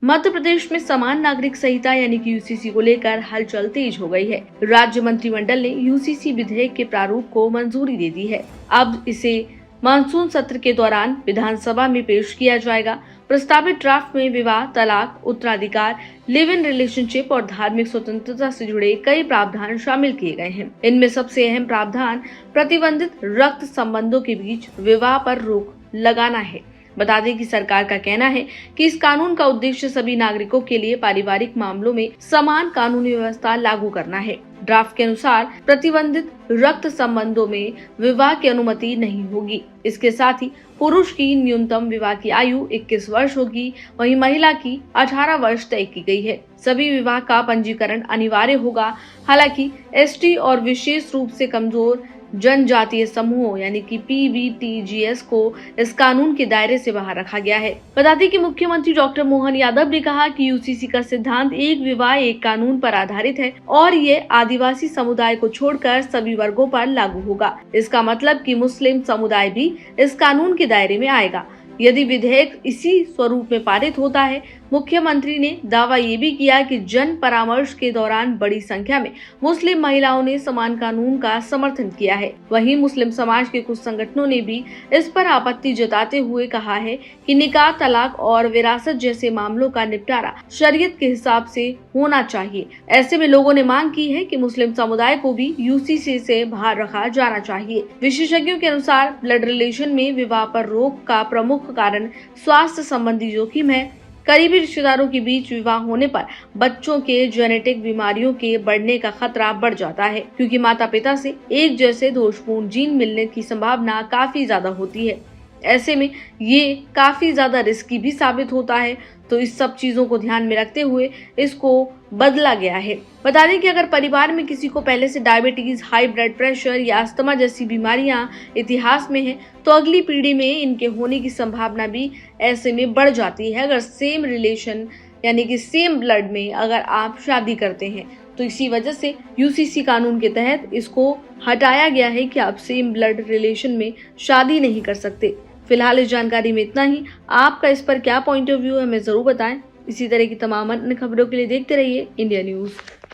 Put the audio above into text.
मध्य प्रदेश में समान नागरिक संहिता यानी कि यूसीसी को लेकर हलचल तेज हो गई है। राज्य मंत्रिमंडल ने यूसीसी विधेयक के प्रारूप को मंजूरी दे दी है। अब इसे मानसून सत्र के दौरान विधानसभा में पेश किया जाएगा। प्रस्तावित ड्राफ्ट में विवाह, तलाक, उत्तराधिकार, लिव इन रिलेशनशिप और धार्मिक स्वतंत्रता से जुड़े कई प्रावधान शामिल किए गए हैं। इनमें सबसे अहम प्रावधान प्रतिबंधित रक्त संबंधों के बीच विवाह पर रोक लगाना है। बता दें कि सरकार का कहना है कि इस कानून का उद्देश्य सभी नागरिकों के लिए पारिवारिक मामलों में समान कानूनी व्यवस्था लागू करना है। ड्राफ्ट के अनुसार प्रतिबंधित रक्त संबंधों में विवाह की अनुमति नहीं होगी। इसके साथ ही पुरुष की न्यूनतम विवाह की आयु 21 वर्ष होगी, वहीं महिला की 18 वर्ष तय की गई है। सभी विवाह का पंजीकरण अनिवार्य होगा। हालांकि एसटी और विशेष रूप से कमजोर जनजातीय समूहों यानी कि पीबीटीजीएस को इस कानून के दायरे से बाहर रखा गया है। बता दें कि मुख्यमंत्री डॉक्टर मोहन यादव ने कहा कि यूसीसी का सिद्धांत एक विवाह एक कानून पर आधारित है और ये आदिवासी समुदाय को छोड़कर सभी वर्गों पर लागू होगा। इसका मतलब कि मुस्लिम समुदाय भी इस कानून के दायरे में आएगा यदि विधेयक इसी स्वरूप में पारित होता है। मुख्यमंत्री ने दावा ये भी किया कि जन परामर्श के दौरान बड़ी संख्या में मुस्लिम महिलाओं ने समान कानून का समर्थन किया है। वहीं मुस्लिम समाज के कुछ संगठनों ने भी इस पर आपत्ति जताते हुए कहा है कि निकाह, तलाक और विरासत जैसे मामलों का निपटारा शरीयत के हिसाब से होना चाहिए। ऐसे में लोगों ने मांग की है कि मुस्लिम समुदाय को भी यूसीसी से बाहर रखा जाना चाहिए। विशेषज्ञों के अनुसार ब्लड रिलेशन में विवाह पर रोक का प्रमुख कारण स्वास्थ्य संबंधी जोखिम है। करीबी रिश्तेदारों के बीच विवाह होने पर बच्चों के जेनेटिक बीमारियों के बढ़ने का खतरा बढ़ जाता है, क्योंकि माता पिता से एक जैसे दोषपूर्ण जीन मिलने की संभावना काफी ज्यादा होती है। ऐसे में ये काफी ज्यादा रिस्की भी साबित होता है। तो इस सब चीजों को ध्यान में रखते हुए इसको बदला गया है। बता दें कि अगर परिवार में किसी को पहले से डायबिटीज, हाई ब्लड प्रेशर या अस्थमा जैसी बीमारियां इतिहास में हैं, तो अगली पीढ़ी में इनके होने की संभावना भी ऐसे में बढ़ जाती है। अगर सेम रिलेशन यानी कि सेम ब्लड में अगर आप शादी करते हैं, तो इसी वजह से यूसीसी कानून के तहत इसको हटाया गया है कि आप सेम ब्लड रिलेशन में शादी नहीं कर सकते। फिलहाल इस जानकारी में इतना ही। आपका इस पर क्या पॉइंट ऑफ व्यू है, हमें जरूर बताएं। इसी तरह की तमाम अन्य खबरों के लिए देखते रहिए इंडिया न्यूज।